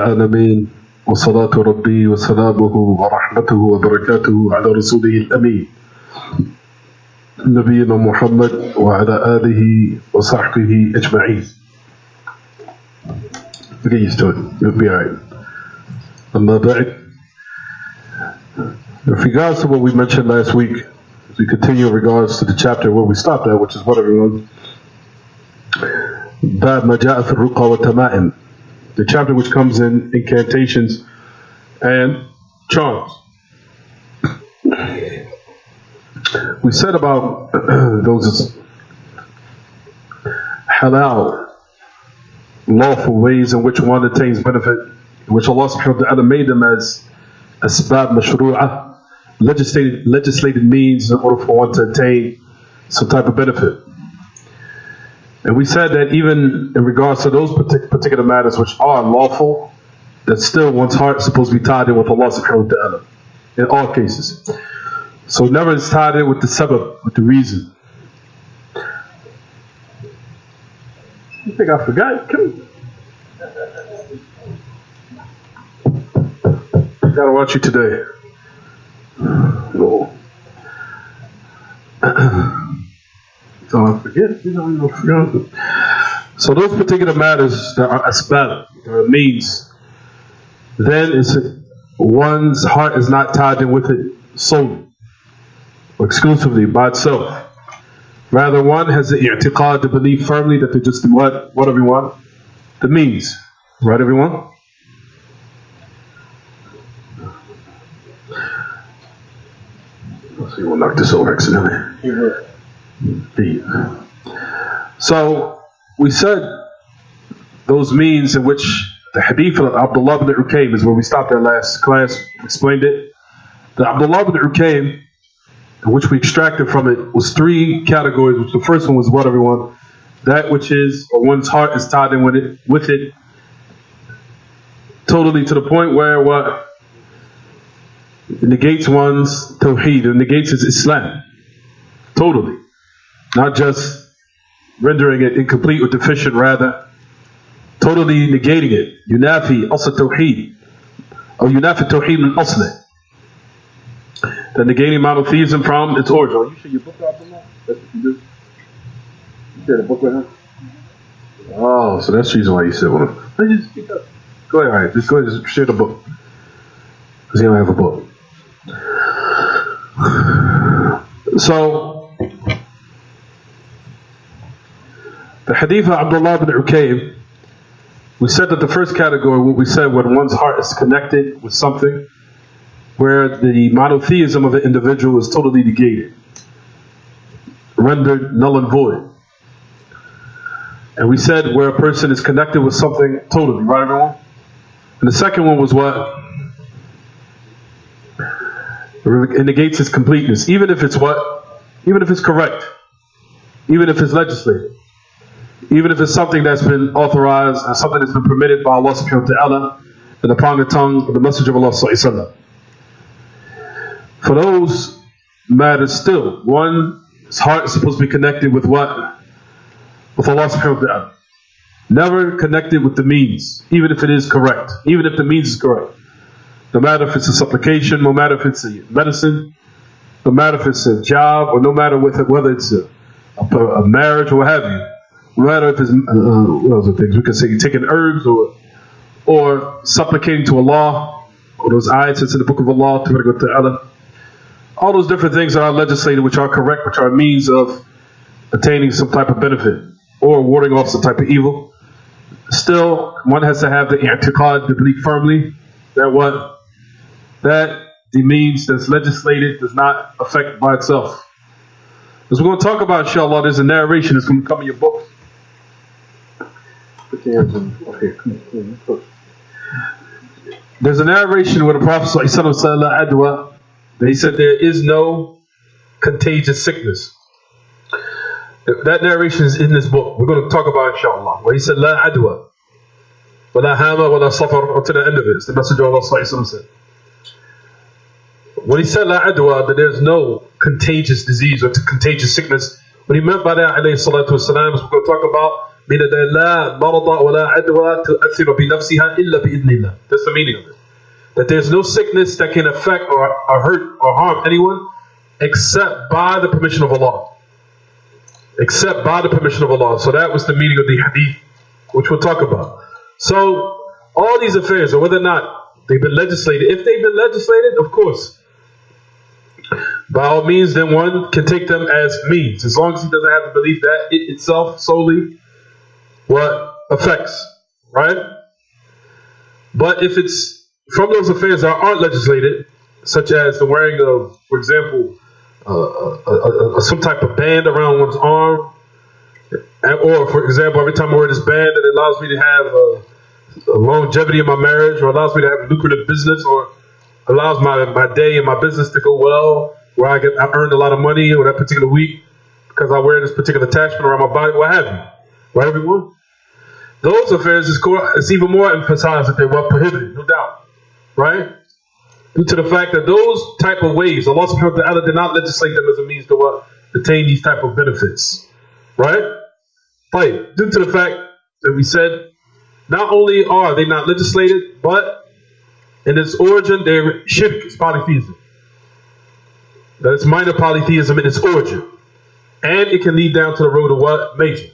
العالمين وصلاة ربي وسلامه ورحمته وبركاته على رسوله الأمين نبينا محمد وعلى آله وصحبه أجمعين. Get used to it, you'll be alright. أما بعد, with regards to what we mentioned last week, as we continue in regards to the chapter where we stopped at, which is what everyone, باب ما جاء في الرقى والتمائم, the chapter which comes in incantations and charms. We said about those halal, lawful ways in which one attains benefit, in which Allah subhanahu wa ta'ala made them as asbab mashru'ah, legislated means in order for one to attain some type of benefit. And we said that even in regards to those particular matters which are lawful, that still one's heart is supposed to be tied in with Allah subhanahu wa ta'ala in all cases. So never is tied in with the sabab, with the reason. You think I forgot? Come on. Gotta watch you today. No. So I forget. So those particular matters that are asbab, that are means, then it's one's heart is not tied in with it solely or exclusively by itself. Rather, one has the i'tiqad, to believe firmly that they're just what everyone? The means. Right, everyone? So you will knock this over accidentally. So we said those means in which the hadith of Abdullah ibn Ukaym is where we stopped our last class, explained it. The Abdullah ibn Ukaym, which we extracted from it, was three categories, which the first one was what everyone? That which is, or one's heart is tied in with it totally to the point where what? It negates one's Tawheed, it negates his Islam. Totally. Not just rendering it incomplete or deficient, rather totally negating it. Yunafi asl Tawheed, or Yunafi Tawheed min asli. The negating monotheism from its origin. Oh, you share your book with Abdullah? That's what you do? You share the book with him? Oh, so that's the reason why you said one. Go ahead, alright. Just go ahead and share the book. Because he don't have a book. So, the hadith of Abdullah ibn Ukaym, we said that the first category, what we said, when one's heart is connected with something, where the monotheism of the individual is totally negated, rendered null and void. And we said where a person is connected with something totally, right everyone? And the second one was what? It negates its completeness, even if it's what? Even if it's correct, even if it's legislated, even if it's something that's been authorized and something that's been permitted by Allah subhanahu wa ta'ala and upon the tongue of the Messenger of Allah sallallahu alaihi wasallam. For those matters still, one's heart is supposed to be connected with what? With Allah subhanahu wa ta'ala. Never connected with the means, even if it is correct, even if the means is correct. No matter if it's a supplication, no matter if it's a medicine, no matter if it's a job, or no matter whether it's a marriage or what have you. No matter if it's what other things we can say, taking herbs or supplicating to Allah, or those ayats in the book of Allah, to all those different things that are legislated, which are correct, which are means of attaining some type of benefit or warding off some type of evil. Still, one has to have the i'tiqad, to believe firmly that what? That the means that's legislated does not affect by itself. As we're going to talk about, inshallah, there's a narration that's going to come in your books. Put your hands up here. Come on. There's a narration where the Prophet ﷺ said, he said there is no contagious sickness. That narration is in this book. We're going to talk about it, inshallah. Where he said, La adwa, wa la hama, wa la safar, to the end of it. It's the Messenger of Allah said. When he said La adwa, that there's no contagious disease or contagious sickness, what he meant by that, alayhi salatu wasalam, is we're going to talk about meaning that لا مرض ولا عدوى تؤثر بنفسها إلا بإذن الله. That's the meaning of it. That there's no sickness that can affect or hurt or harm anyone except by the permission of Allah. Except by the permission of Allah. So that was the meaning of the hadith, which we'll talk about. So all these affairs, or whether or not they've been legislated, if they've been legislated, of course, by all means, then one can take them as means, as long as he doesn't have to believe that it itself solely what affects, right? But if it's from those affairs that aren't legislated, such as the wearing of, for example, some type of band around one's arm, or for example, every time I wear this band, it allows me to have a longevity in my marriage, or allows me to have a lucrative business, or allows my day and my business to go well, where I earned a lot of money or that particular week because I wear this particular attachment around my body, what have you, right, everyone? Those affairs it's even more emphasized that they were prohibited, no doubt, right? Due to the fact that those type of ways, Allah subhanahu wa ta'ala did not legislate them as a means to what? Attain these type of benefits, right? Right. Due to the fact that we said, not only are they not legislated, but in its origin, they're shirk, it's polytheism. That it's minor polytheism in its origin. And it can lead down to the road of what? Major.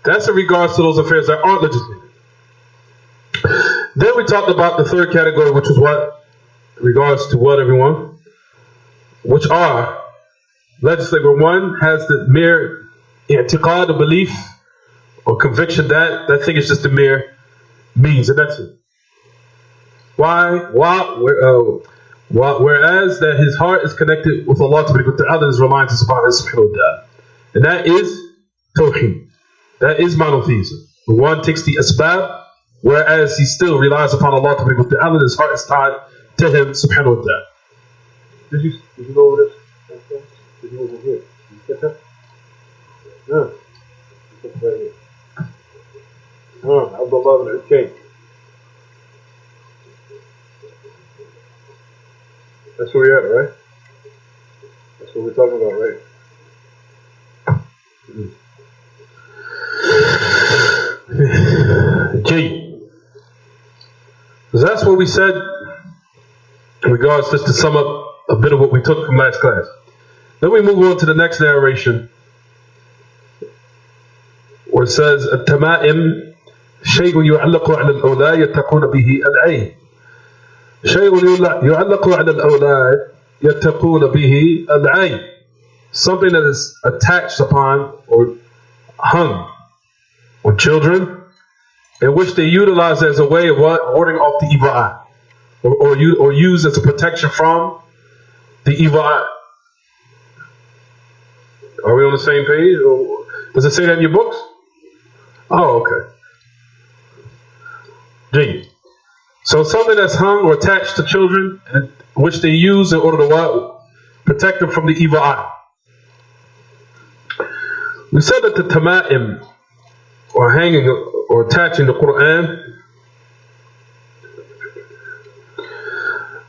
That's in regards to those affairs that aren't legislated. Then we talked about the third category, which is what? In regards to what, everyone? Which are legislated. Where one has the mere i'tiqad, the belief or conviction that thing is just a mere means, and that's it. Why? Whereas that his heart is connected with Allah Ta'ala, his reliance upon His subhanahu wa ta'ala. And that is Tawheed. That is monotheism. When one takes the asbab, whereas he still relies upon Allah Ta'ala, his heart is tied to Him subhanahu wa ta'ala. Did you go over this? Did you over here? Did you get that? No. It's right here. Abdullah ibn Ukayn. That's where we're at, right? That's what we're talking about, right? G. So that's what we said in regards, just to sum up a bit of what we took from last class. Then we move on to the next narration, where it says, التمائم شيء يعلق على الأولاد يتقون به العين. شيء يعلق على الأولاد يتقون به العين. Something that is attached upon or hung on children, in which they utilize as a way of what? Warding off the evil eye, or used as a protection from the evil eye. Are we on the same page? Or does it say that in your books? Oh, okay. Genius. So something that's hung or attached to children, which they use in order to what? Protect them from the evil eye. We said that the tama'im, or hanging or attaching the Quran,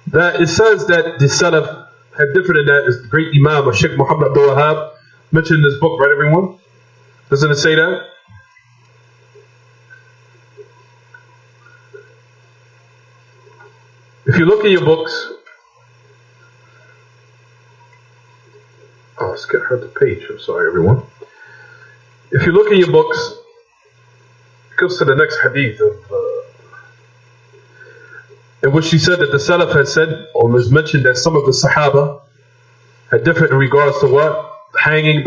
that it says that the Salaf had different in that, as the great Imam, Sheikh Muhammad AbdurRazzaaq, mentioned in this book, right, everyone? Doesn't it say that? If you look in your books, let's get her the page. I'm sorry, everyone. If you look in your books, it goes to the next hadith in which she said that the Salaf had said, or was mentioned that some of the Sahaba had different in regards to what? Hanging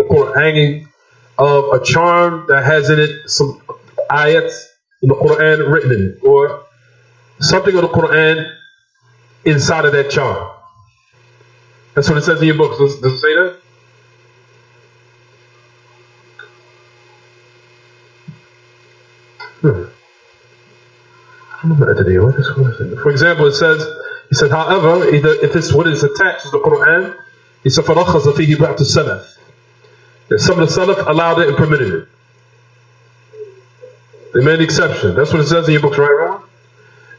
of a charm that has in it some ayats in the Quran written in it, or something of the Quran inside of that charm. That's what it says in your books. Does it say that? For example, it says, he said, however, if it's what is attached to the Quran, he said, فَرَخَّصَ فِيهِ بَعْضُ السَّلَفِ. That some of the Salaf allowed it and permitted it. They made an exception. That's what it says in your books, right, Ron?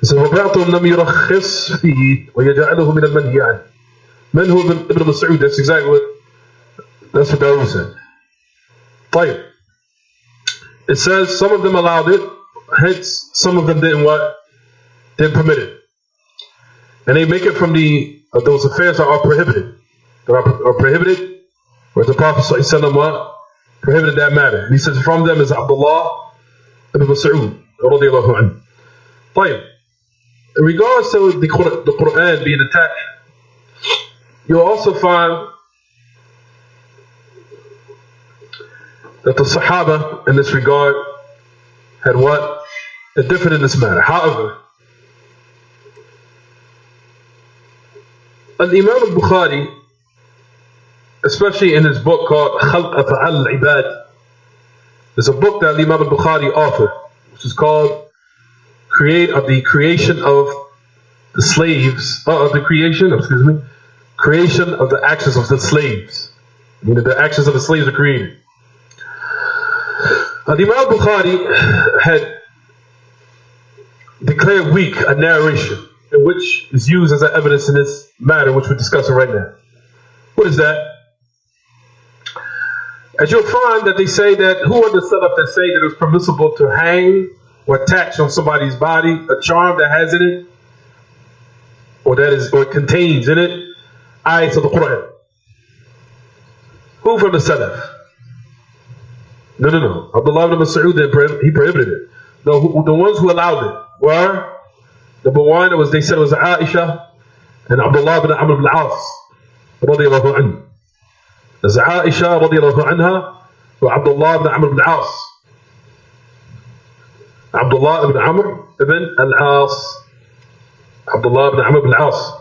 It says, وَبَعْضُهُمْ لَمْ يُرَخِّصْ فِيهِ وَيَجْعَلُهُ مِنَ الْمَنْهِيِ عَنْهِ. من هو ابن مسعود. That's exactly what Dawood said. طيب. it says some of them allowed it, hence some of them didn't what? Didn't permit it. And they make it from those affairs that are prohibited. That are prohibited, where the Prophet ﷺ what? Prohibited that matter. And he says from them is Abdullah ibn Mas'ud radiyallahu anhu. Fine. In regards to the Quran being attacked, you'll also find that the Sahaba in this regard had what? They differed in this matter. However, Al-Imam al-Bukhari, especially in his book called Khalq Af'al al-Ibad, there's a book that Imam al-Bukhari authored, which is called the creation of the slaves, creation of the actions of the slaves. Meaning the actions of the slaves are created. Imam al-Bukhari had declared weak a narration in which is used as an evidence in this matter, which we're discussing right now. What is that? As you'll find that they say that, who are the salaf that say that it was permissible to hang or attach on somebody's body a charm that has in it, or contains in it, ayats of the Quran? Who from the salaf? No. Abdullah ibn Mas'ud, he prohibited it. No, the ones who allowed it were, number one, they said it was Ishaa and Abdullah ibn Amr ibn al-As radiyallahu anhu. There's Ishaa radiyallahu anha wa Abdullah ibn Amr ibn al-As. Abdullah ibn Amr ibn al-As. Abdullah ibn Amr ibn al-As.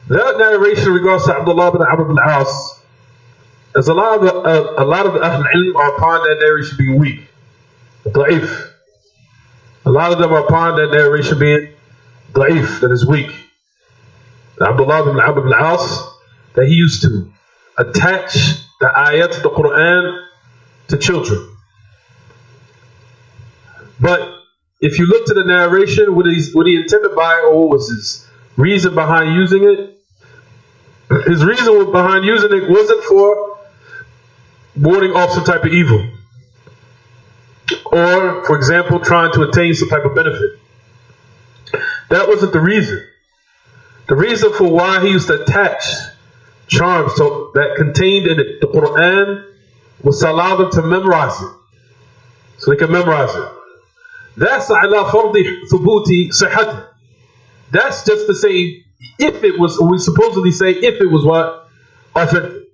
That narration in regards to Abdullah ibn Amr ibn al-As, as a lot of the Ahl al-Ilm are upon that narration being weak, da'if. A lot of them are upon that narration being da'if, that is weak. Abdullah ibn Amr ibn al-As, that he used to attach the ayat of the Quran to children. But if you look to the narration, what he intended by, or what was his reason behind using it? His reason behind using it wasn't for warding off some type of evil, or, for example, trying to attain some type of benefit. That wasn't the reason. The reason for why he used to attach charms that contained in it the Quran was to allow them to memorize it, so they can memorize it. That's ala fardi thubuti sihhati. That's just to say, if it was, we supposedly say, if it was what? Authentic.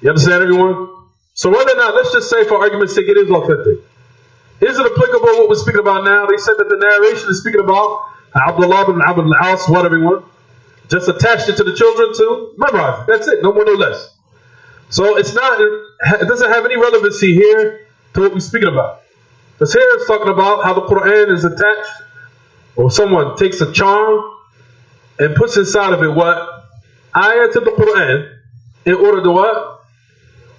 You understand, everyone? So whether or not, let's just say for argument's sake, it is authentic. Is it applicable what we're speaking about now? They said that the narration is speaking about Abdullah ibn Amr ibn al-As, what, everyone? Just attached it to the children to memorize it. That's it, no more, no less. So it doesn't have any relevancy here to what we're speaking about. Because here it's talking about how the Quran is attached, or someone takes a charm and puts inside of it what? Ayat of the Quran, in order to what?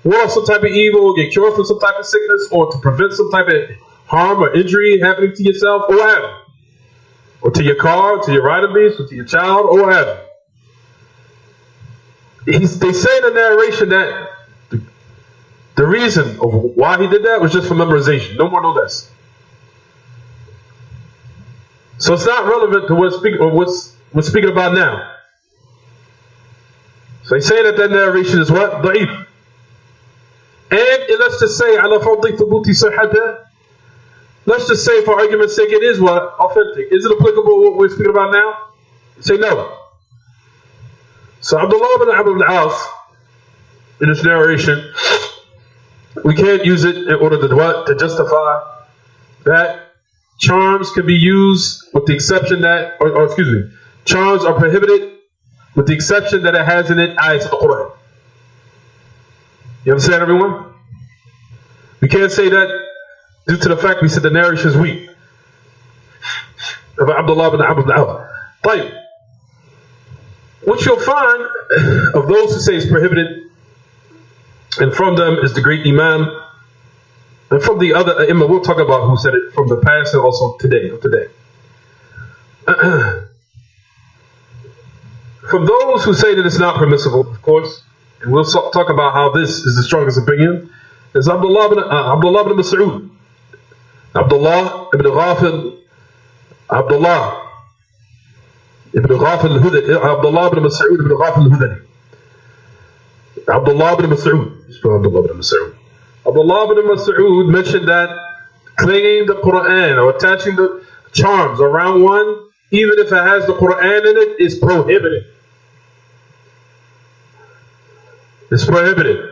Ward off some type of evil, or get cured from some type of sickness, or to prevent some type of harm or injury happening to yourself, or whatever. Or to your car, to your rider beast, or to your child, or whatever. They say in the narration that the reason of why he did that was just for memorization, no more, no less. So it's not relevant to what's we're speaking about now. So he's saying that narration is what? Da'if. And let's just say, ala fardi thubuti sihhata, let's just say for argument's sake, it is what? Authentic. Is it applicable what we're speaking about now? Say no. So Abdullah ibn Amr ibn al-As, in this narration, we can't use it in order to what? To justify that charms can be used with the exception that, charms are prohibited with the exception that it has in it ayat of the Quran. You understand, everyone? We can't say that due to the fact we said the narration is weak of Abdullah ibn Amr ibn al-As. طيب. What you'll find of those who say it's prohibited, and from them is the great Imam, and from the other Imam, we'll talk about who said it from the past and also today. From those who say that it's not permissible, of course, and we'll talk about how this is the strongest opinion, is Abdullah ibn Mas'ud. Abdullah ibn Ghafil al-Hudali. Abdullah ibn Mas'ud ibn Ghafil al-Hudali. Abdullah ibn Mas'ud. Abdullah ibn Mas'ud mentioned that clinging the Quran or attaching the charms around one, even if it has the Quran in it, is prohibited. It's prohibited.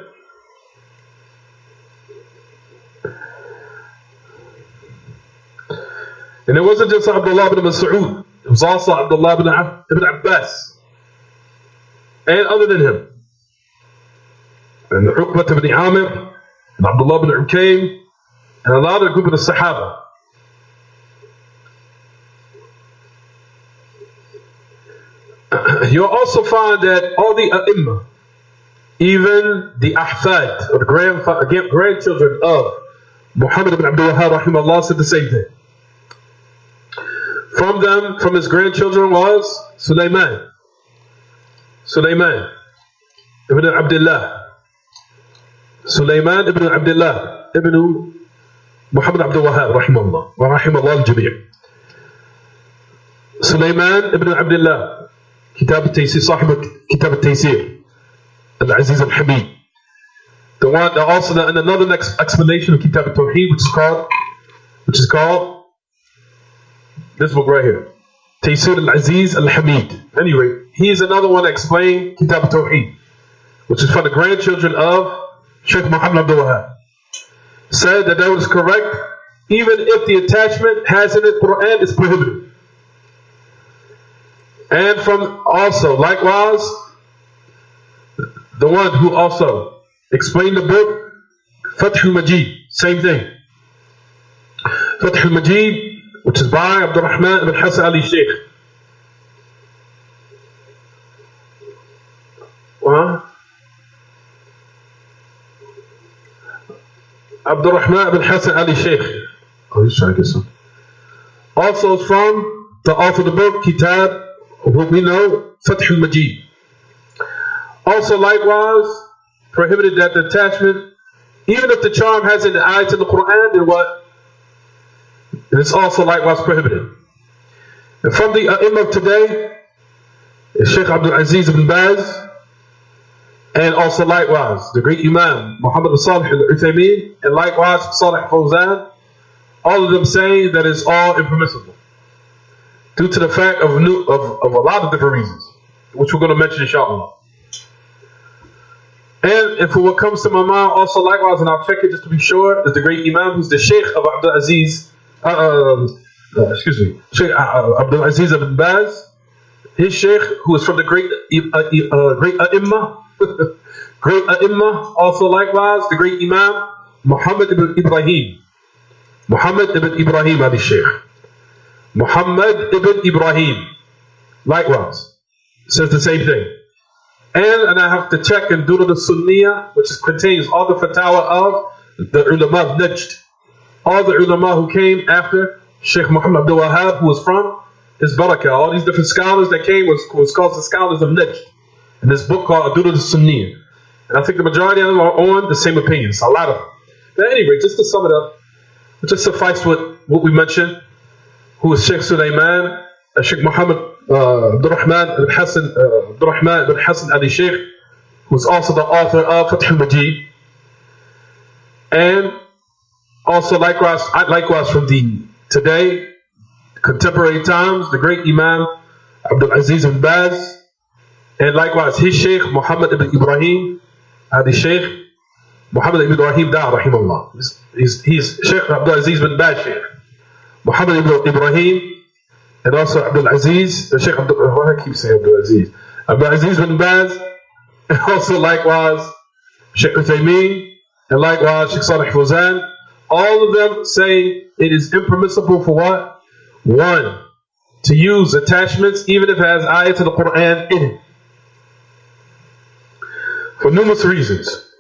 And it wasn't just Abdullah ibn Mas'ud, it was also Abdullah ibn Abbas, and other than him, and Uqbat ibn Amir, and Abdullah ibn Ukaym, and a lot of group of the Sahaba. You'll also find that all the A'imma, even the Ahfad, or the grandchildren of Muhammad ibn Abdul Wahhab rahimahullah, said the same thing. From them, from his grandchildren was Sulaiman ibn Abdullah. Sulaiman ibn Abdullah ibn Muhammad Abdul Wahhab rahimahullah wa rahimallah al-jami'. Sulaiman ibn Abdullah, kitaab-attawheed, sahib kitaab-attawheed, al-Aziz al-Hamid. The one that also in another next explanation of kitaab-attawheed, which is called this book right here, Taysir al-Aziz al-Hamid. Anyway, he is another one that explained kitaab-attawheed, which is from the grandchildren of Sheikh Muhammad Abdul Wahhab. Said that was correct, even if the attachment has in it Quran, is prohibited. And from also, likewise, the one who also explained the book, Fath al-Majid, same thing. Fath al-Majid, which is by Abdurrahman ibn Hassan Ali Sheikh. Abdurrahman ibn Hassan Ali Sheikh. Oh, he's trying to get some. Also from the author of the book, Kitab, what we know, Fath al-Majid. Also likewise, prohibited that the attachment, even if the charm has an ayat in the Quran, then what? And it's also likewise prohibited. And from the Imam today is Sheikh Abdul Aziz ibn Baz, and also likewise the great Imam Muhammad Salih al-Uthaymeen, and likewise Salih Fawzan, all of them saying that it's all impermissible due to the fact of a lot of different reasons, which we're going to mention inshallah. And for what comes to my mind also likewise, and I'll check it just to be sure, is the great Imam who's the Sheikh of Abdul Aziz, Sheikh Abdul Aziz ibn Baz, his Sheikh, who is from the great A'imma, great A'imma, also likewise the great Imam Muhammad ibn Ibrahim Ali Sheikh. Muhammad ibn Ibrahim, likewise, says the same thing. And I have to check in Durud al-Sunniyah, which contains all the fatwa of the ulama of Najd, all the ulama who came after Sheikh Muhammad Abdul Wahhab, who was from his barakah. All these different scholars that came was called the scholars of Najd, in this book called Durud al-Sunniyah. And I think the majority of them are on the same opinions, a lot of them. But anyway, just to sum it up, just suffice what we mentioned, who is Sheikh Sulaiman, Sheikh Muhammad Abdurrahman ibn Hassan Ali Sheikh, who is also the author of Fath al-Majid, and also likewise from the today contemporary times, the great Imam Abdul Aziz ibn Baz, and likewise his Sheikh Muhammad ibn Ibrahim Ali Sheikh, Muhammad ibn Ibrahim Da rahimahullah. He's Sheikh Abdul Aziz ibn Baz Sheikh, Muhammad ibn Ibrahim, and also Abdul Aziz, Sheikh Abdul, why I keep saying Abdul Aziz? Abdul Aziz bin Baz, and also likewise Sheikh Uthaymeen, and likewise Sheikh Salih Fawzan. All of them say it is impermissible for what? One, to use attachments even if it has ayat of the Quran in it, for numerous reasons.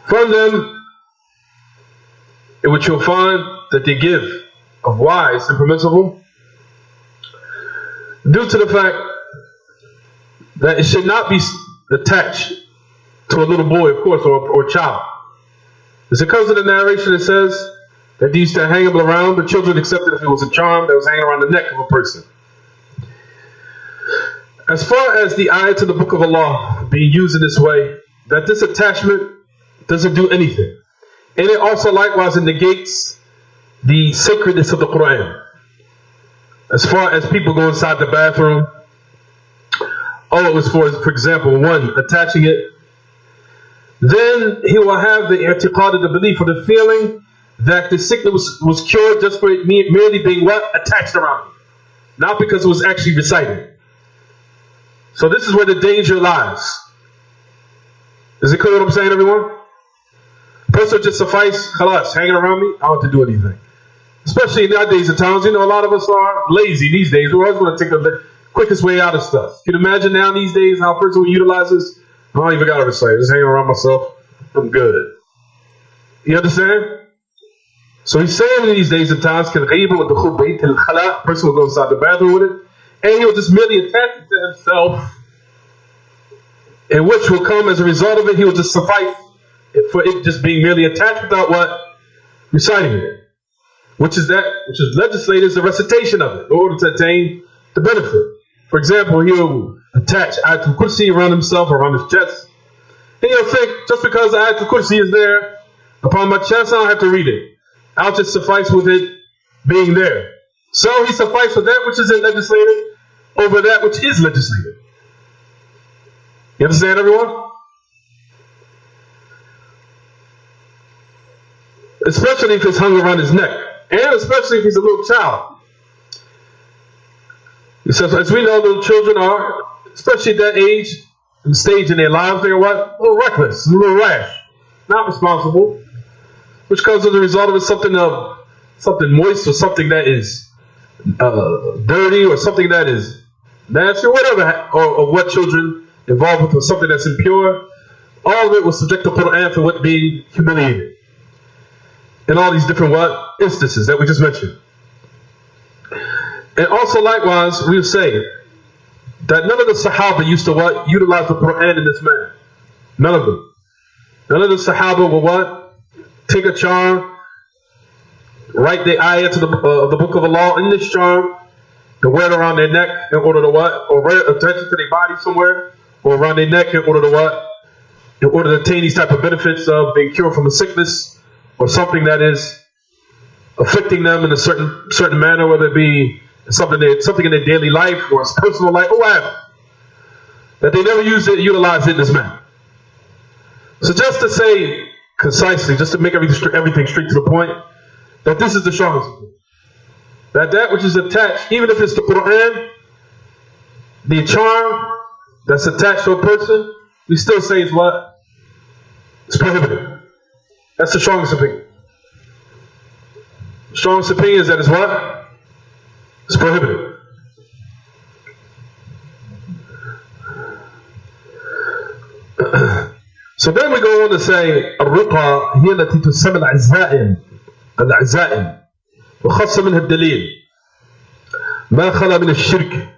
From them, in which you'll find that they give of why it's impermissible, due to the fact that it should not be attached to a little boy, of course, or a child. As it comes in the narration, it says that they used to hang them around. The children accepted if it was a charm that was hanging around the neck of a person. As far as the ayat to the Book of Allah being used in this way, that this attachment doesn't do anything. And it also likewise negates the sacredness of the Quran. As far as people go inside the bathroom, oh, it was for example, one, attaching it, then he will have the i'tiqad, the belief or the feeling that the sickness was cured just for it merely being what? Attached around him. Not because it was actually recited. So this is where the danger lies. Is it clear what I'm saying, everyone? A person just suffice, khalas, hanging around me, I don't have to do anything. Especially nowadays at times, a lot of us are lazy these days. We're always going to take the quickest way out of stuff. Can you imagine now these days how a person utilizes? I don't even got to recite. Just hanging around myself. I'm good. You understand? So he's saying in these days and times, person will go inside the bathroom with it, and he'll just merely attach it to himself, and which will come as a result of it, he will just suffice for it just being merely attached without what? Reciting it. Which is legislated as the recitation of it in order to attain the benefit. For example, he'll attach Ayatul Kursi around himself, around his chest. And he'll think, just because Ayatul Kursi is there upon my chest, I don't have to read it. I'll just suffice with it being there. So he suffices with that which isn't legislated over that which is legislated. You understand, everyone? Especially if it's hung around his neck. And especially if he's a little child. He says, as we know, little children are, especially at that age and stage in their lives, they're what? A little reckless, a little rash, not responsible, which comes as a result of something moist or something that is dirty or something that is nasty or whatever, or what children involved with or something that's impure. All of it was subject to Quran for what being humiliated. In all these different instances that we just mentioned. And also likewise, we'll say that none of the Sahaba used to utilize the Quran in this manner. None of them. None of the Sahaba will take a charm, write the ayah to the Book of Allah in this charm, and wear it around their neck in order to or attach it to their body somewhere, or around their neck in order to in order to attain these type of benefits of being cured from a sickness, or something that is afflicting them in a certain manner, whether it be something in their daily life or personal life or whatever, that they never utilize it in this manner. So just to say concisely, just to make everything straight to the point, that this is the strongest of it. That which is attached, even if it's the Quran, the charm that's attached to a person, we still say it's what? It's prohibited. That's the strongest opinion. The strongest opinion is that it's what? It's prohibited. So then we go on to say الرقى هي التي تسمى العزائم وخاصة منها الدليل ما خلا من الشرك.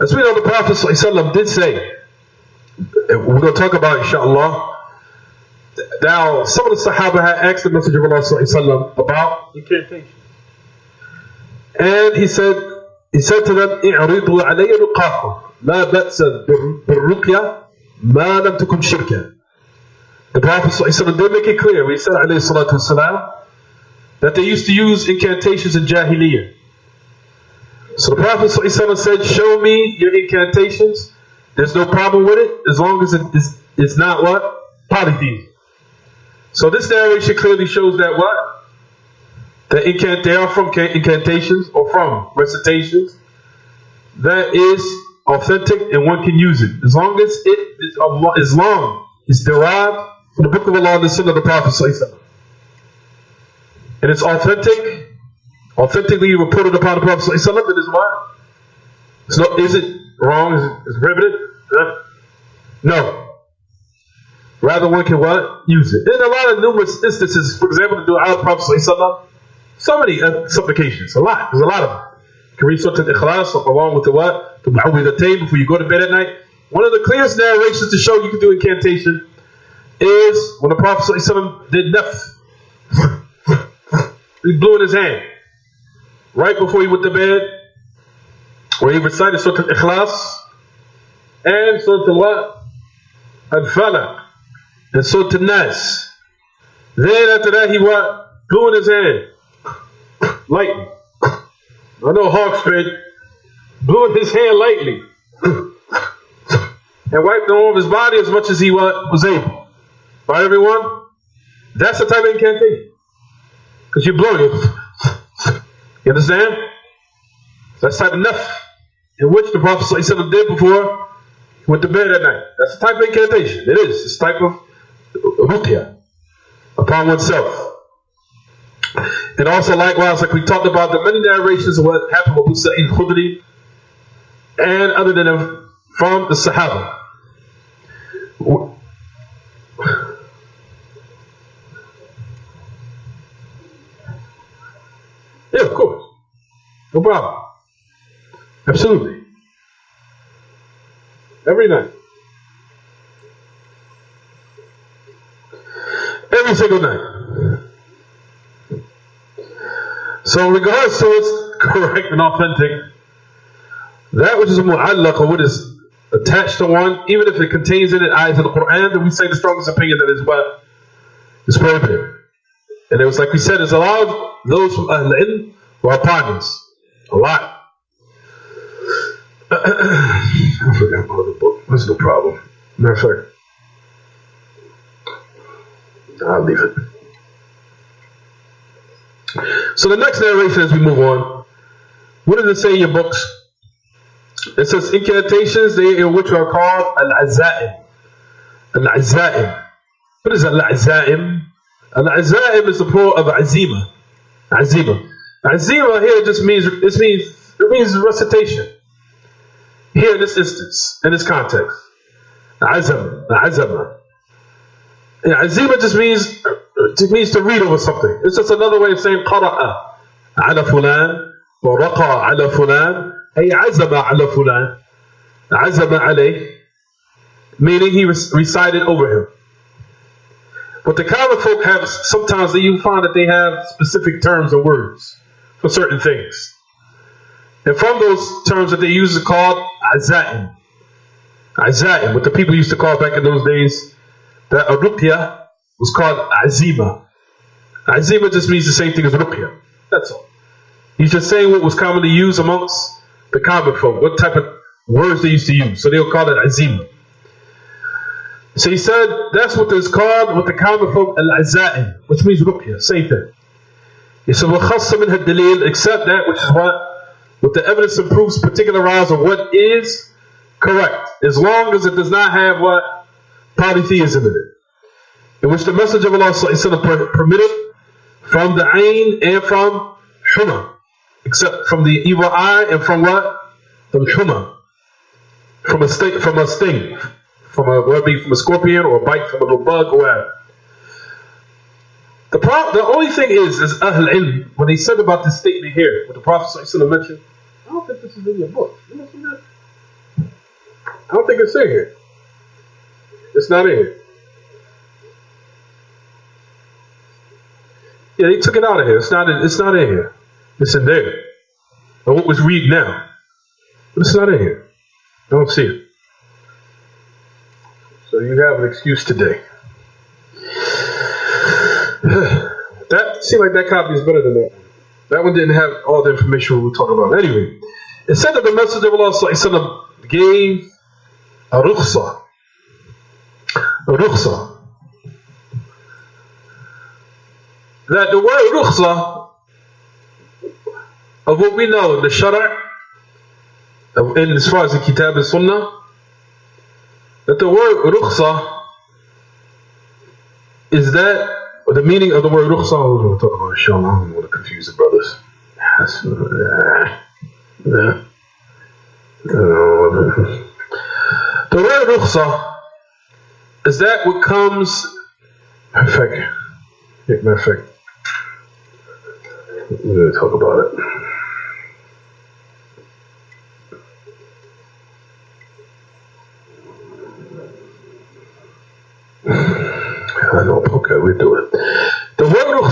As we know, the Prophet ﷺ did say, we're going to talk about inshallah. Now, some of the Sahaba had asked the Messenger of Allah ﷺ about incantation. And he said to them, اعرضوا علي رقاكم لا بأس بالرقية ما لم تكن شركا. The Prophet ﷺ did make it clear. He said ﷺ that they used to use incantations in Jahiliyyah. So the Prophet ﷺ said, show me your incantations. There's no problem with it as long as it's not what? Polytheism. So this narration clearly shows that what? That they are from incantations or from recitations that is authentic and one can use it. As long as it's derived from the Book of Allah and the Sunnah of the Prophet ﷺ. And it's authentically reported upon the Prophet ﷺ, that is what? So is it wrong? Is it prohibited? No. Rather, one can what? Use it. In a lot of numerous instances, for example, the dua of the Prophet ﷺ, so many supplications, a lot. There's a lot of them. You can read Surah Al-Ikhlas along with the what? The Mu'awwidhatayn before you go to bed at night. One of the clearest narrations to show you can do incantation is when the Prophet ﷺ did nafth. He blew in his hand right before he went to bed, where he recited Surah Al-Ikhlas and Surah Al-what? Al-Falaq and Surah Al-Nas. Then after that he what? Blew in his hand lightly. I know hawk spit. Blew in his hand lightly and wiped all of his body as much as he was able. Right, everyone? That's the type of incantation. Because you're blowing it. You understand? That's the type of nafth in which the Prophet ﷺ did before he went to bed at night. That's the type of incantation. It is. It's a type of ruqya upon oneself. And also likewise, like we talked about, the many narrations of what happened with Abu Sa'id al-Khudri and other than them from the Sahaba. Yeah, of course. No problem. Absolutely. Every night. Every single night. So in regards to what's correct and authentic, that which is mu'allaq, or what is attached to one, even if it contains in it ayahs of the Quran, then we say the strongest opinion that is what is prohibited. And it was like we said, there's a lot of those from Ahl Ilm who are upon this. A lot. I forgot about the book. That's no problem. Matter of fact, I'll leave it. So the next narration as we move on, what does it say in your books? It says incantations, they in which are called al-azaim. Al-azaim. What is al-azaim? Al-azaim is the plural of azima. Azima. Azima here just means recitation. Here in this instance, in this context. Azama. Azama. Azima just means to read over something. It's just another way of saying qara'a ala fulan wa raqa ala fulan ay azama ala fulan. Azama alayh, meaning he recited over him. But the common folk have, sometimes you find that they have specific terms and words for certain things. And from those terms that they use are called azaim. Azaim, what the people used to call back in those days, that a ruqya was called azima. Azima just means the same thing as ruqya. That's all. He's just saying what was commonly used amongst the common folk, what type of words they used to use. So they'll call it azima. So he said that's what is called with the common folk al-azaim, which means ruqya, same thing. He said وَخَصَّ مِنْهَا الدَّلِيلِ, except that which is what the evidence and proofs particularize of what is correct, as long as it does not have what polytheism in it, in which the message of Allah permitted from the ayn and from huma, except from the evil eye and from what? From huma, from a sting, from a scorpion or a bite from a little bug or whatever. The only thing is Ahl Ilm, when they said about this statement here, what the Prophet mentioned, I don't think this is in your book. You know that? I don't think it's in here. It's not in here. Yeah, they took it out of here. It's not in here. It's in there. Or what was read now. But it's not in here. I don't see it. So you have an excuse today. That seemed like that copy is better than that one. That one didn't have all the information we were talking about. Anyway, it said that the Messenger of Allah gave a rukhsa. A rukhsa. That the word rukhsa, of what we know, the shara', and as far as the kitab-Sunnah, that the word rukhsa is that, or the meaning of the word rukhsa, we're going to talk about, inshallah. I don't want to confuse the brothers. The word rukhsa is that what comes, matter of fact, we're going to talk about it.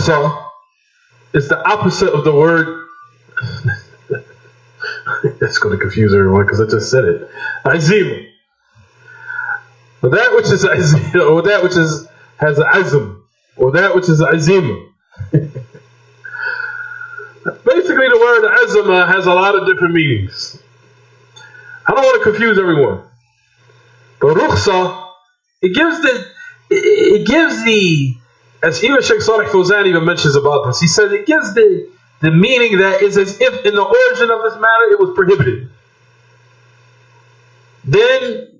rukhsa is the opposite of the word. It's going to confuse everyone because I just said it. Azim. That which is azim, or that which is has azm, or that which is azim. Basically, the word azama has a lot of different meanings. I don't want to confuse everyone. But rukhsa, it gives the, as even Sheikh Salih Fawzan even mentions about this, he says it gives the meaning that is as if in the origin of this matter it was prohibited. Then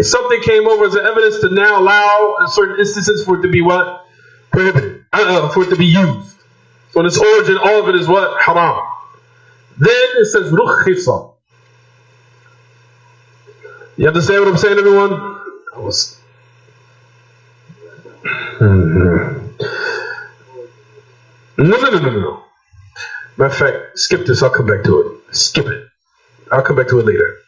something came over as an evidence to now allow in certain instances for it to be what? Prohibited. For it to be used. So in its origin, all of it is what? Haram. Then it says rukhsa. You understand what I'm saying, everyone? No. Matter of fact, skip this, I'll come back to it. Skip it. I'll come back to it later.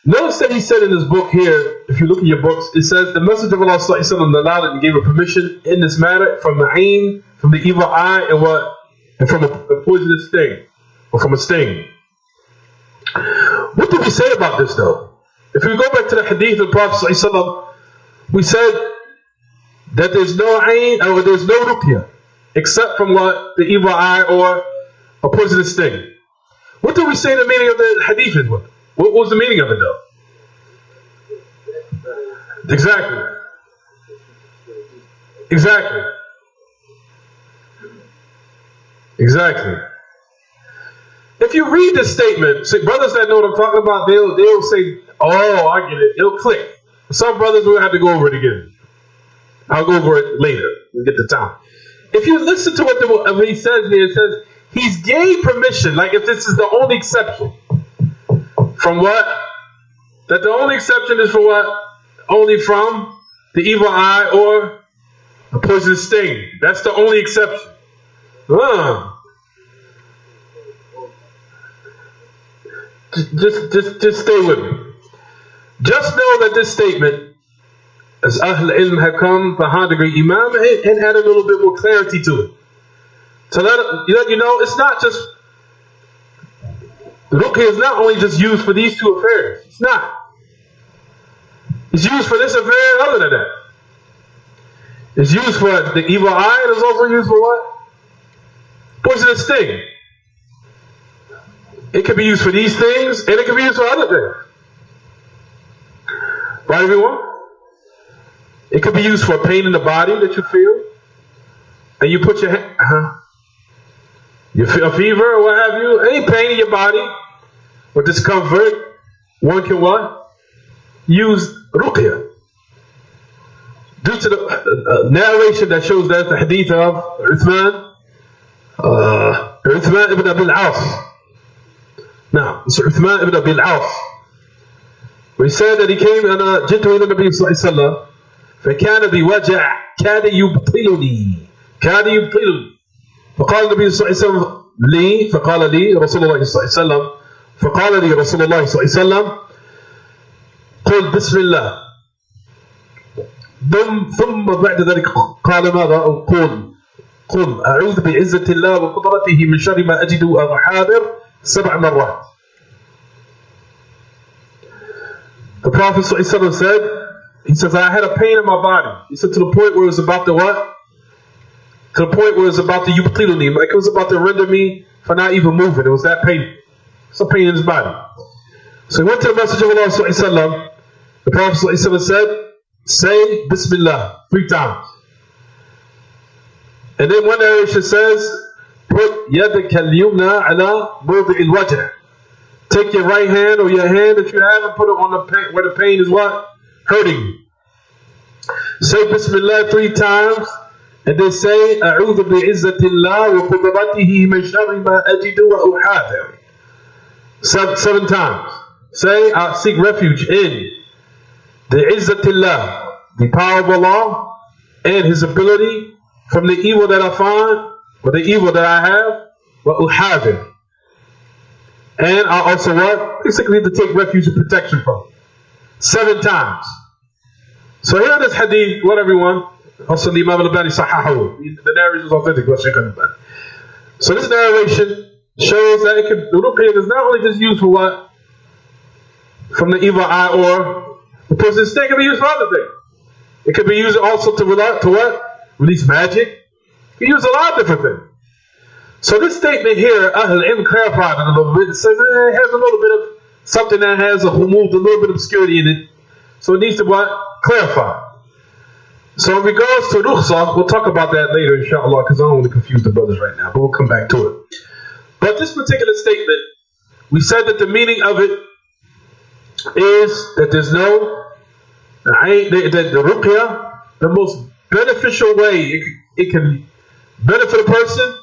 Notice that he said in this book here, if you look at your books, it says the Messenger of Allah allowed it and gave a permission in this matter from the ain, from the evil eye, and what? And from a poisonous sting, or from a sting. What did we say about this though? If we go back to the hadith of the Prophet ﷺ, we said that there's no ain, or there's no ruqya, except from what? The evil eye or a poisonous sting. What did we say the meaning of the hadith is? What was the meaning of it though? Exactly. If you read the statement, see, brothers that know what I'm talking about, they'll say, oh, I get it. It'll click. Some brothers will have to go over it again. I'll go over it later. We'll get the time. If you listen to what he says here, it says, he's gave permission, like if this is the only exception. From what? That the only exception is for what? Only from the evil eye or a poisonous sting. That's the only exception. Just stay with me. Just know that this statement, as Ahl Ilm have come behind the great Imam and add a little bit more clarity to it. So that you know, it's not just ruqya is not only just used for these two affairs. It's not. It's used for this affair and other than that. It's used for the evil eye, and it's also used for what? Poisonous sting. It can be used for these things, and it can be used for other things. Right, everyone? It could be used for pain in the body that you feel, and you put your hand, you feel a fever or what have you, any pain in your body or discomfort, one can what? Use ruqya. Due to the narration that shows that the hadith of Uthman ibn Abi al-As. Now, it's Uthman ibn Abi al-As. We said that he came and جئت إلى النبي صلى الله عليه وسلم فكان بوجع كاد يبطلني فقال النبي صلى الله عليه وسلم لي فقال لي رسول الله صلى الله عليه وسلم فقال لي رسول الله صلى الله عليه وسلم قل بسم الله ثم بعد ذلك قال ماذا قل أعوذ بعزة الله وقدرته من شر ما أجد أحاذر 7 مرات. The Prophet ﷺ said, he says, I had a pain in my body. He said to the point where it was about to what? To the point where it was about to yubtiluni, like it was about to render me for not even moving. It was that pain. It's a pain in his body. So he went to the Messenger of Allah ﷺ. The Prophet ﷺ said, say Bismillah 3 times. And then one narration says, put yadaka al-yumna ala mawdi' al-wajh. Take your right hand or your hand that you have and put it on the pain, where the pain is what? Hurting you. Say Bismillah 3 times and then say A'udhu bi'izzatillah wa qudratihi min sharri ma ajidu wa uhadhir. 7 times. Say I seek refuge in the izzatillah, the power of Allah and His ability from the evil that I find or the evil that I have, wa uhadhir. And I also what? Basically to take refuge and protection from. 7 times. So here in this hadith, what everyone, Also, the Imam al-Albani sahahahu. The narration is authentic. So this narration shows that the ruqyah is not only just used for what? From the evil eye or the person's thing. It can be used for other things. It can be used also to what? Release magic. It can be used a lot of different things. So this statement here, Ahl Ilm clarified it a little bit. It says it has a little bit of something that has a humud, a little bit of obscurity in it. So it needs to what? Clarify. So in regards to rukhsah, we'll talk about that later, inshallah, because I don't want to confuse the brothers right now, but we'll come back to it. But this particular statement, we said that the meaning of it is that there's no, that the ruqyah, the most beneficial way it can benefit a person,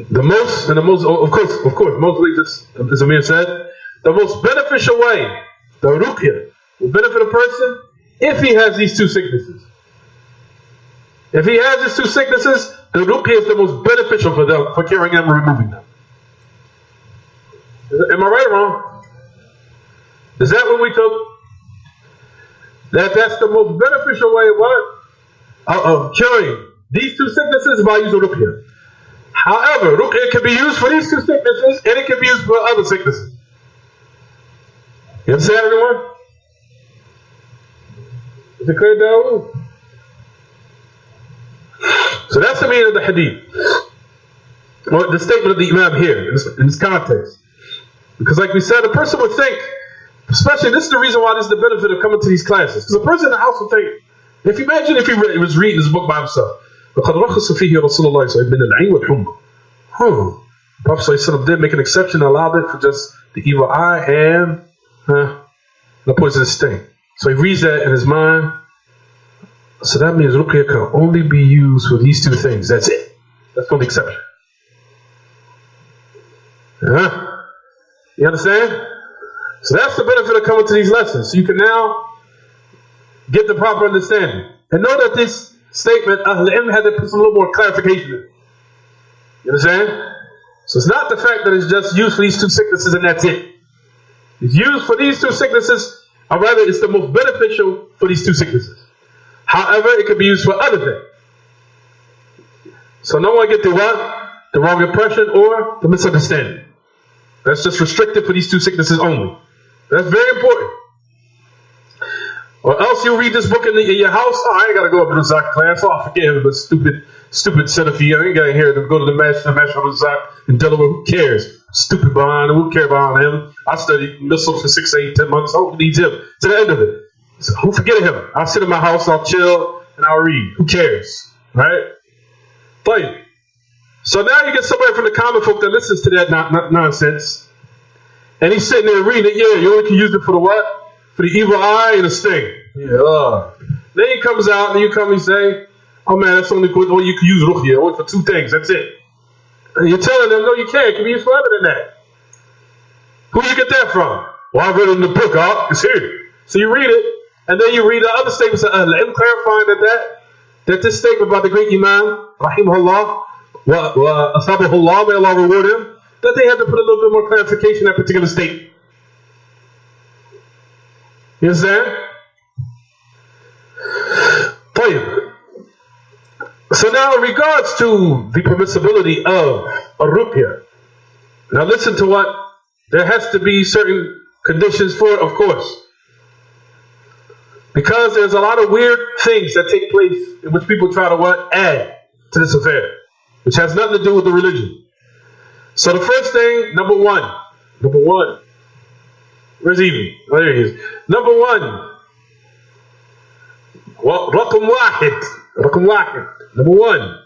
of course, mostly just, as Amir said, the most beneficial way, the ruqyah, will benefit a person if he has these two sicknesses. If he has these two sicknesses, the ruqyah is the most beneficial for them, for curing them and removing them. Am I right or wrong? Is that what we took? That's the most beneficial way of curing these two sicknesses by using ruqyah. However, ruqyah can be used for these two sicknesses and it can be used for other sicknesses. You understand, everyone? Is it clear, Dawood? So that's the meaning of the hadith. Well, the statement of the Imam here, in this context. Because like we said, a person would think, especially this is the reason why this is the benefit of coming to these classes. Because a person in the house would think, if he was reading this book by himself, وَقَدْ رَخَصَ فِيهِ رَسُولُ اللَّهِ صَلَّى اللَّهُ عَلَيْهِ وَسَلَّمَ. Prophet ﷺ did make an exception and allowed it for just the evil eye and the poisonous sting. So he reads that in his mind. So that means ruqyah can only be used for these two things. That's it. That's the only exception. You understand? So that's the benefit of coming to these lessons. So you can now get the proper understanding. And know that this statement, Ahl Ilm had to put some little more clarification in it. You understand? So it's not the fact that it's just used for these two sicknesses and that's it. It's used for these two sicknesses, or rather it's the most beneficial for these two sicknesses. However, it can be used for other things. So no one get the wrong impression or the misunderstanding. That's just restricted for these two sicknesses only. That's very important. Or else you read this book in your house. Oh, I ain't got to go up to the Ar-Razzaaq class. Oh, forget him, but stupid Salafi. I ain't got here to go to the masjid-arrazzaaq in Delaware. Who cares? Stupid behind him. Who care behind him? I studied missiles for 6, 8, 10 months. Who needs him? To the end of it. So who forget him? I'll sit in my house, I'll chill, and I'll read. Who cares? Right? Fine. So now you get somebody from the common folk that listens to that nonsense. And he's sitting there reading it. Yeah, you only can use it for the what? For the evil eye and the sting. Yeah. Then he comes out and you come and say, oh man, that's only good. You can use ruqyah only for two things. That's it. And you're telling them, no, you can't. It can be used for other than that. Who did you get that from? Well, I read it in the book. It's here. So you read it, and then you read the other statements of Ahl Ilm clarifying that this statement by the great Imam, rahimahullah, wa asabahullah, may Allah reward him, that they had to put a little bit more clarification in that particular statement. You understand? So now in regards to the permissibility of a ruqyah, now listen to what, there has to be certain conditions for it, of course. Because there's a lot of weird things that take place in which people try to add to this affair, which has nothing to do with the religion. So the first thing, number one, where's Evie? Oh, there he is. Number one, رقم واحد, number one,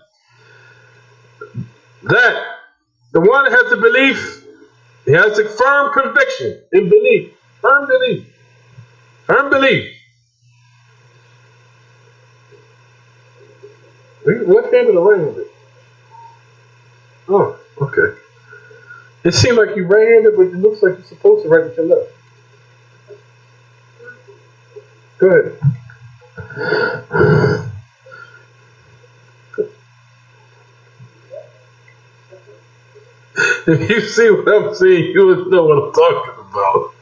that the one has the belief, he has a firm conviction in belief, firm belief. Left-handed or right-handed? Oh, okay. It seems like you're right-handed, but it looks like you're supposed to write with your left. Go ahead. If you see what I'm seeing, you would know what I'm talking about.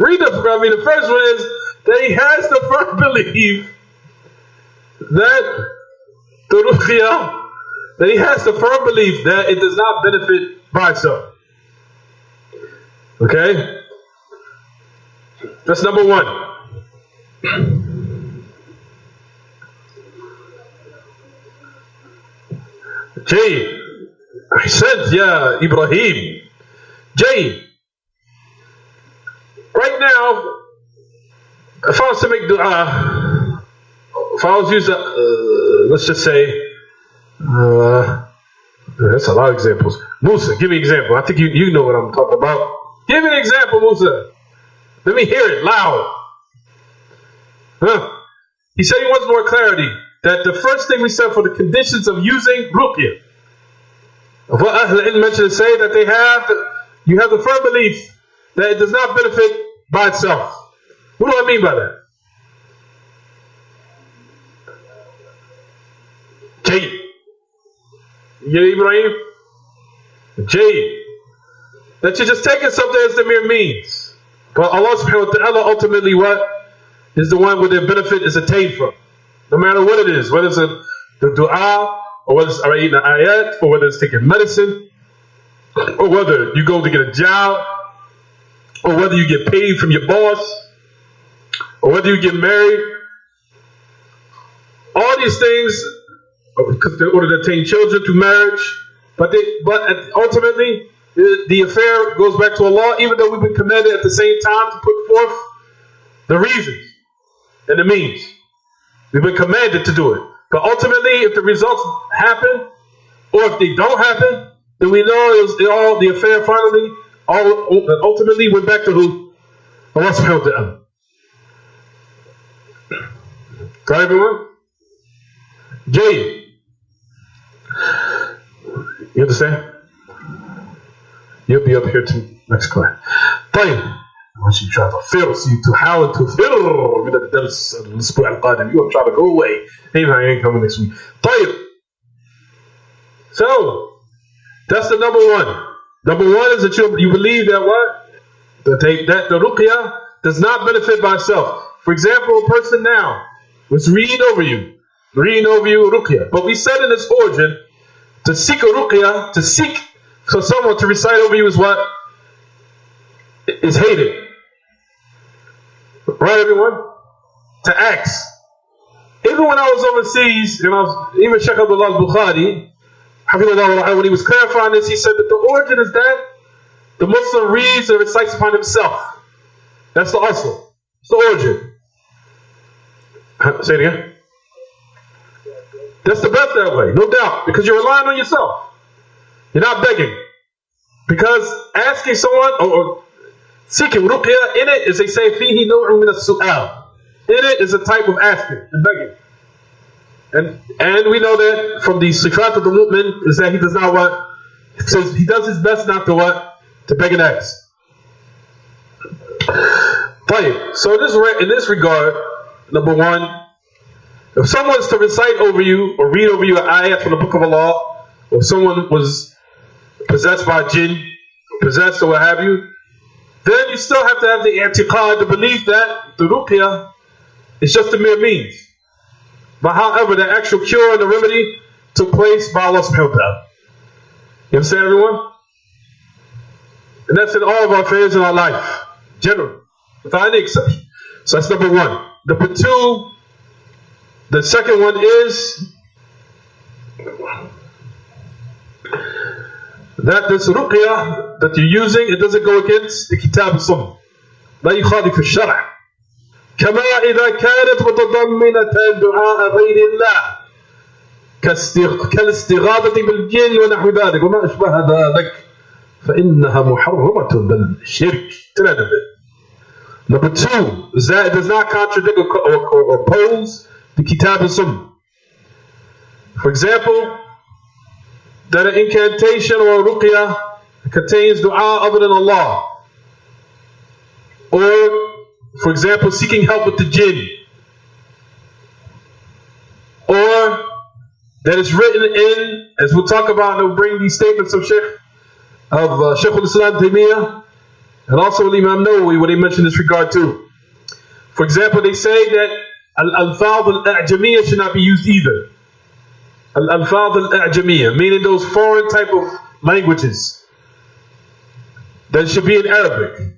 Read the first one is that he has the firm belief that the ruqya, that he has the firm belief that it does not benefit by itself. Okay? That's number one. Jay, Ahsant, ya Ibrahim. Jay, right now, if I was to make dua, if I was to use let's just say, that's a lot of examples. Musa, give me an example. I think you know what I'm talking about. Give me an example, Musa. Let me hear it loud. He said he wants more clarity. That the first thing we said for the conditions of using ruqya, of what Ahl al-Ilm mentioned, say that you have the firm belief that it does not benefit by itself. What do I mean by that? Jay. You get Ibrahim? Jay. That you're just taking something as the mere means. But Allah subhanahu wa ta'ala ultimately what is the one where the benefit is attained from. No matter what it is, whether it's the dua, or whether it's reading an ayat, or whether it's taking medicine, or whether you go to get a job, or whether you get paid from your boss, or whether you get married. All these things, in order to attain children through marriage, but ultimately, the affair goes back to Allah, even though we've been commanded at the same time to put forth the reasons and the means. We've been commanded to do it. But ultimately, if the results happen, or if they don't happen, then we know the affair finally, ultimately went back to who? Allah subhanahu wa ta'ala. Got everyone? Jay. You understand? You'll be up here too next class. طيب. I want you to try to fill, so you تحاول تفر من الدرس الأسبوع القادم. You are trying to go away. Hey man, I ain't coming next week. طيب. So, that's the number one. Number one is that you believe that what? That the ruqya does not benefit by itself. For example, a person now was reading over you ruqya. But we said in its origin, to seek a ruqya, to seek for someone to recite over you is what? Is hated. Right, everyone? To ask. Even when I was overseas, even Shaykh Abdullah al-Bukhari, when he was clarifying this, he said that the origin is that the Muslim reads and recites upon himself. That's the asl. It's the origin. Say it again. That's the best that way, no doubt, because you're relying on yourself. You're not begging. Because asking someone or seeking ruqya, in it, as they say, فِيهِ نَوْعٌ مِنَ السُّؤَالِ. In it is a type of asking and begging. And we know that from the sifat of the mu'min is that he does not what? It says he does his best not to what? To beg and ask. So in this regard, number one, if someone's to recite over you or read over you an ayat from the book of Allah, or if someone was possessed by a jinn, possessed or what have you, then you still have to have the i'tiqad, the belief that the ruqya is just a mere means. But however, the actual cure and the remedy took place by Allah subhanahu wa ta'ala. You understand, everyone? And that's in all of our affairs in our life, generally, without any exception. So that's number one. Number two, the second one is that this ruqya that you're using, it doesn't go against the kitaab-attawheed. لا يخالف الشرع. كما إذا كانت متضمنة دعاء غير الله كالاستغاثة بالجن ونحو ذلك وما أشبه ذلك فإنها محرمة بل شرك. Number two is that it does not contradict or oppose the kitab-attawheed. For example, that an incantation or a ruqya contains dua other than Allah, or for example seeking help with the jinn, or that is written in, as we'll talk about and we'll bring these statements of Shaykh al-Islam Taymiyyah, And also Imam Nawawi, what they mention in this regard too. For example, they say that al-alfaz al-a'jamiyya should not be used either. Al-alfaz al-a'jamiyya, meaning those foreign type of languages that should be in Arabic.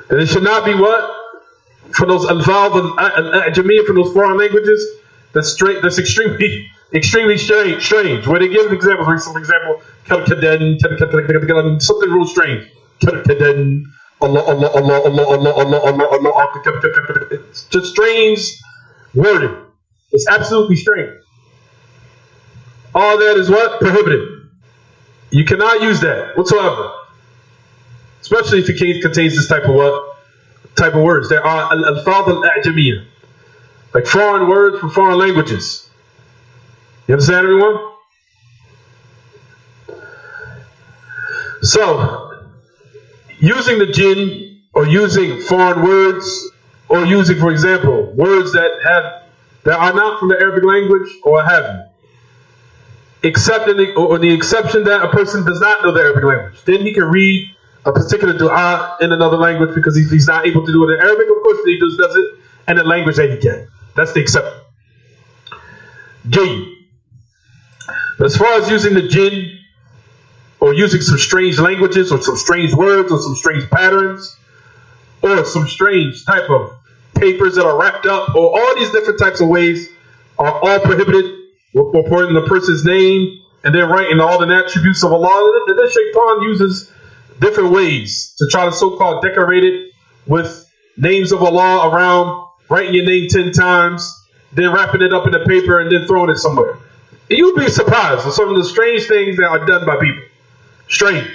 And it should not be what? For those alfaz al-a'jamiyya, for those foreign languages, that's extremely strange. Where they give examples, for example, something real strange. Allah, Allah, Allah, Allah, Allah, Allah, Allah, Allah. It's just strange wording. It's absolutely strange. All that is what? Prohibited. You cannot use that whatsoever. Especially if it contains this type of what? Type of words. There are al-alfaz al-a'jamiyya. Like foreign words from foreign languages. You understand, everyone? So, using the jinn, or using foreign words, or using, for example, words that are not from the Arabic language, or what have you, except or the exception that a person does not know the Arabic language, then he can read a particular dua in another language, because if he's not able to do it in Arabic, of course he just does it in the language that he can. That's the exception. Jinn. But as far as using the jinn, or using some strange languages, or some strange words, or some strange patterns, or some strange type of papers that are wrapped up, or all these different types of ways, are all prohibited. Reporting the person's name, and then writing all the attributes of Allah. And then Shaitan uses different ways to try to so-called decorate it with names of Allah around, writing your name 10 times, then wrapping it up in a paper and then throwing it somewhere. And you'd be surprised at some of the strange things that are done by people. Strange.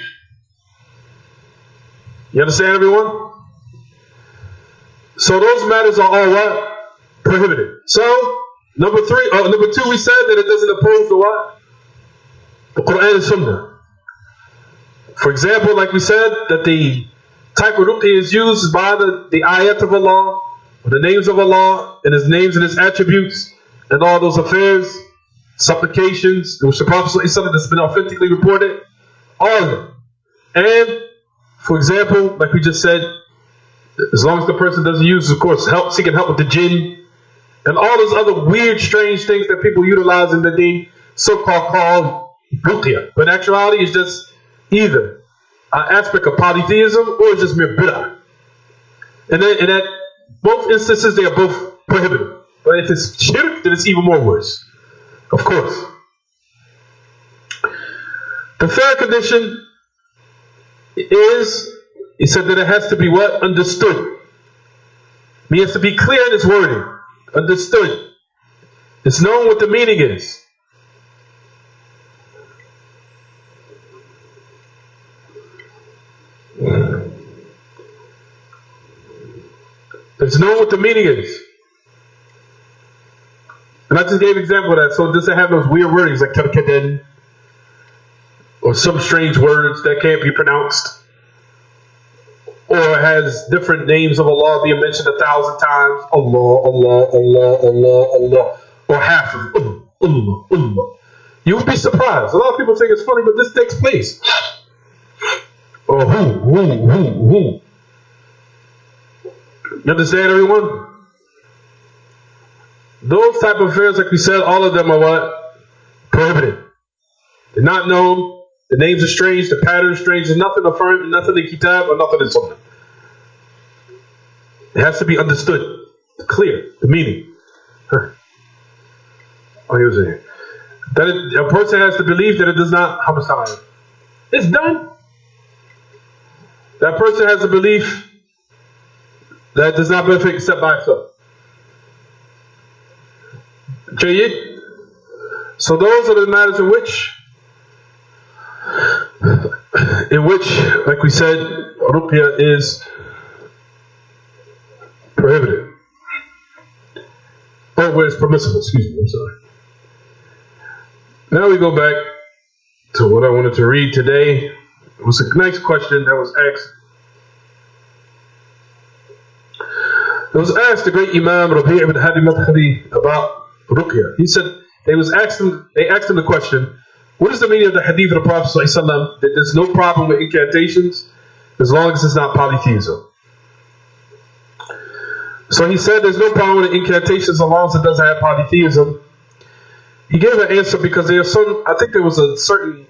You understand, everyone? So those matters are all what? Prohibited. So, number two, we said that it doesn't oppose the what? The Quran and Sunnah. For example, like we said, that the type of ruqya is used by the ayat of Allah, or the names of Allah, and His names and His attributes, and all those affairs, supplications, which the Prophet ﷺ that's been authentically reported, all of them. And, for example, like we just said, as long as the person doesn't use, of course, seeking help with the jinn, and all those other weird, strange things that people utilize in the deen, called ruqya. But in actuality, it's just either an aspect of polytheism, or it's just mere bid'ah. And at both instances, they are both prohibited. But if it's shirk, then it's even more worse. Of course. The third condition is, he said that it has to be what? Understood. It has to be clear in its wording. Understood. It's known what the meaning is. It's known what the meaning is. And I just gave an example of that. So it doesn't have those weird wordings like tarkaden, or some strange words that can't be pronounced, or has different names of Allah being mentioned 1,000 times. Allah, Allah, Allah, Allah, Allah, or half of Allah, Allah. You would be surprised. A lot of people think it's funny, but this takes place. Or who. You understand, everyone? Those type of affairs, like we said, all of them are what? Prohibited. They're not known. The names are strange. The pattern is strange. There's nothing affirmed, nothing in kitab, or nothing in sunnah. It has to be understood. Clear. The meaning. Oh, here's it. That a person has to believe that it does not homicide. It's done. That person has a belief that does not benefit except by itself. Jayyid. So those are the matters in which, like we said, ruqya is prohibited. Or where it's permissible, excuse me, I'm sorry. Now we go back to what I wanted to read today. It was a nice question that was asked. It was asked the great Imam Rabi' ibn Hadi Madkhali about ruqya. He said they asked him the question, What is the meaning of the hadith of the Prophet ﷺ that there's no problem with incantations as long as it's not polytheism? So he said there's no problem with incantations as long as it doesn't have polytheism. He gave an answer because there was a certain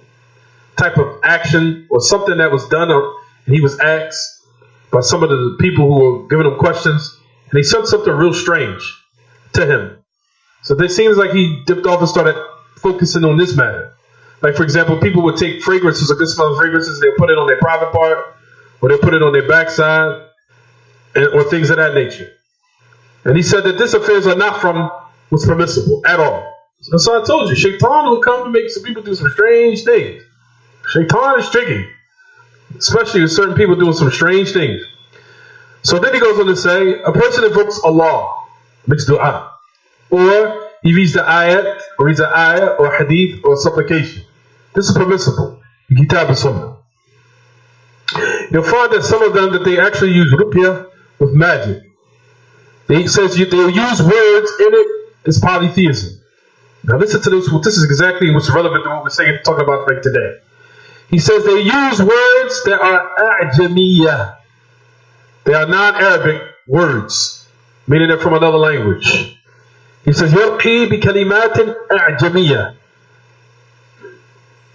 type of action or something that was done, and he was asked by some of the people who were giving him questions, and he said something real strange to him. So it seems like he dipped off and started focusing on this matter. Like, for example, people would take fragrances, a good smell of fragrances, they'll put it on their private part, or they'll put it on their backside, or things of that nature. And he said that these affairs are not from what's permissible at all. So I told you, Shaitan will come to make some people do some strange things. Shaitan is tricky, especially with certain people doing some strange things. So then he goes on to say, a person invokes Allah, makes dua, or he reads the ayat, or reads an ayah, or hadith, or supplication. This is permissible. Kitaab-attawheed. You'll find that some of them, that they actually use ruqya with magic. He says they'll use words in it as polytheism. Now listen to this. This is exactly what's relevant to what we're saying, talking about right today. He says they use words that are a'jamiyah. They are non-Arabic words, meaning they're from another language. He says يرقي بكلمات أعجمية.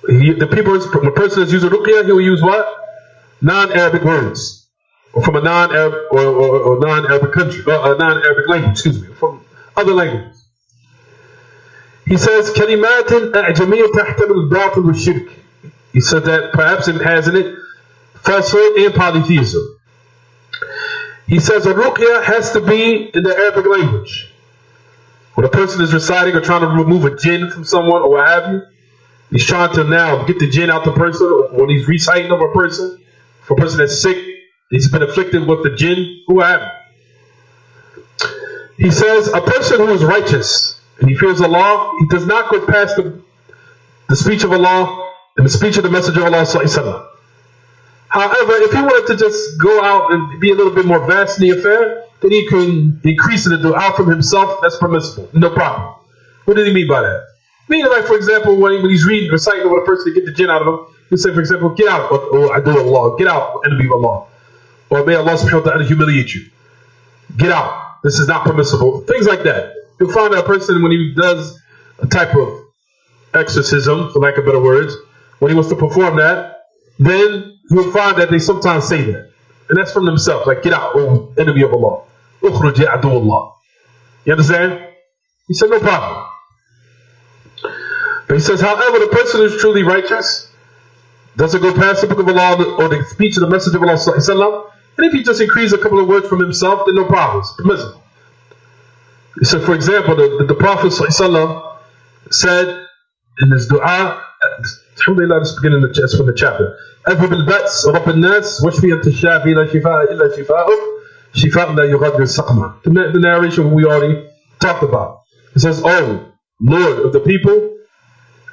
When a person is using ruqya, he will use what? Non-Arabic words, or from a non-Arab or non-Arabic country, or a non-Arabic language. From other languages. He says كلمات أعجمية تحتمل الباطل والشرك. He said that perhaps it has in it falsehood and polytheism. He says a ruqya has to be in the Arabic language. When a person is reciting or trying to remove a jinn from someone or what have you, he's trying to now get the jinn out the person, or when he's reciting over a person, for a person that's sick, he's been afflicted with the jinn, who have you. He says a person who is righteous and he fears Allah, he does not go past the speech of Allah and the speech of the Messenger of Allah. However, if he wanted to just go out and be a little bit more vast in the affair, then he can increase in the dua from himself. That's permissible, no problem. What did he mean by that? Meaning, like, for example, when he's reciting over a person to get the jinn out of him, he'll say, for example, get out, or adu Allah, get out, enemy of Allah, or may Allah subhanahu wa ta'ala humiliate you. Get out. This is not permissible. Things like that. You'll find that a person, when he does a type of exorcism, for lack of better words, when he wants to perform that, then you'll find that they sometimes say that. And that's from themselves, like, get out, oh enemy of Allah. Ukhruj ya adu Allah. You understand? He said, no problem. But he says, however, the person who's truly righteous doesn't go past the book of Allah or the speech of the Messenger of Allah. And if he just increases a couple of words from himself, then no problem. It's permissible. He said, for example, the Prophet said in his dua, alhamdulillah, let's begin from the chapter. أذهب البأس رب الناس واشفي أنت الشافي لا شفاء إلا شفاءك شفاء لا يغادر سقما. The narration we already talked about. It says, oh Lord of the people,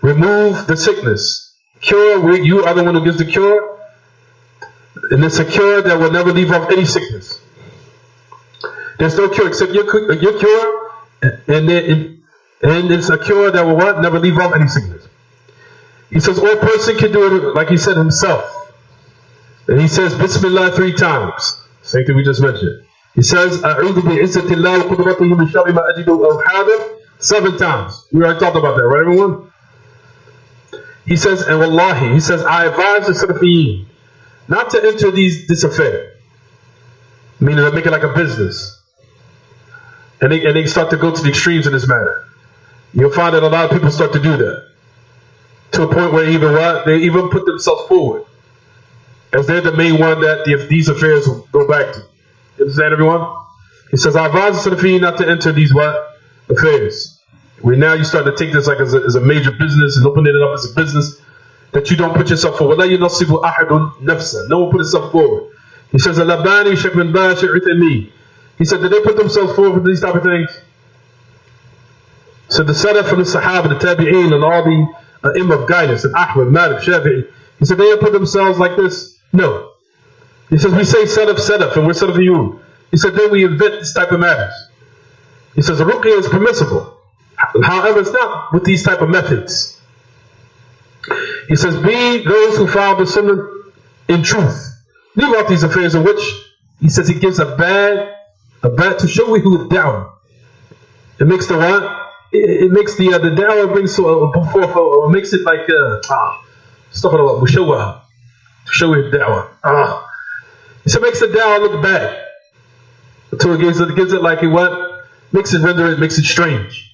remove the sickness. Cure, you are the one who gives the cure. And it's a cure that will never leave off any sickness. There's no cure except your cure, and it's a cure that will what? Never leave off any sickness. He says, all person can do it, like he said himself. And he says, Bismillah 3 times. Same thing we just mentioned. He says, أعوذ بعزة الله وقدرته من شر ما أجد أو حاضر 7 times. We already talked about that, right, everyone? He says, and wallahi, he says, I advise the Salafiyin not to enter this affair. Meaning to make it like a business. And they start to go to the extremes in this matter. You'll find that a lot of people start to do that. To a point where they even put themselves forward as they're the main one that these affairs will go back to. You understand, everyone? He says, I advise the Salafiyin not to enter these affairs. Where now you start to take this like as a major business and opening it up as a business that you don't put yourself forward. No one put himself forward. He says, Al-Labani, Sheikh bin Baz, Sheikh Uthaymeen. He said, did they put themselves forward for these type of things? So the Salaf from the Sahaba, the Tabi'een, and all the Imam of guidance, and Ahmad, Malik, Shafi'i, he said, they didn't put themselves like this? No. He says, we say Salaf, and we're Salafiyun. He said, then we invent this type of matters. He says, the ruqya is permissible. However, it's not with these type of methods. He says, be those who follow the Sunnah in truth. Leave out these affairs in which he says he gives a bad to show you who is da'wah. It makes the what? It makes the da'wah brings forth, makes it like astaghfirullah, mushawwah, to show you da'wah. He said makes the da'wah look bad. So it gives it like it what? Makes it strange.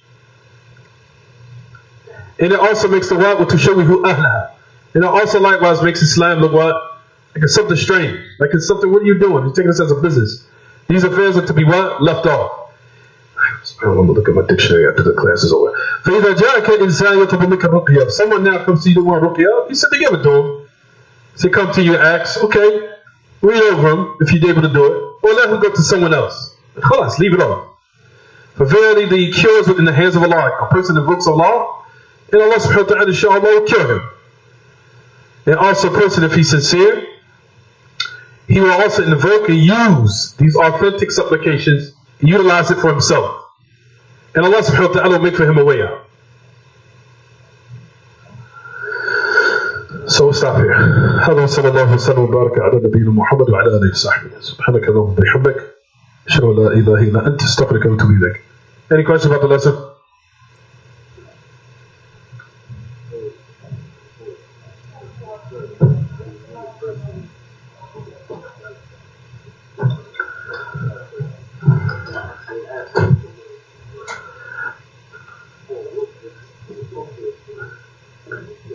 And it also makes the what? To show you who ahlaha. And it also likewise makes Islam look what? Like it's something strange. Like it's something, what are you doing? You're taking this as a business. These affairs are to be what? Left off. I'm going to look at my dictionary after the class is over. If someone now comes to you to want ruqyah, you said to give it to him. Say, come to you and ask, okay, read over him if you're able to do it, or let him go to someone else. Khalas, leave it on. For verily the cure is within the hands of Allah. A person invokes Allah, and Allah subhanahu wa ta'ala inshallah will cure him. And also a person, if he's sincere, he will also invoke and use these authentic supplications, utilize it for himself. And Allah subhanahu wa ta'ala will make for him a way out. So we'll stop here. هذا صلى الله وسلم وبارك على نبينا محمد وعلى آله وصحبه. سبحانك اللهم وبحمدك أشهد أن لا إله إلا أنت أستغفرك وأتوب إليك. Any questions about the lesson?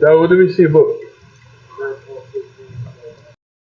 Now, let me see a book.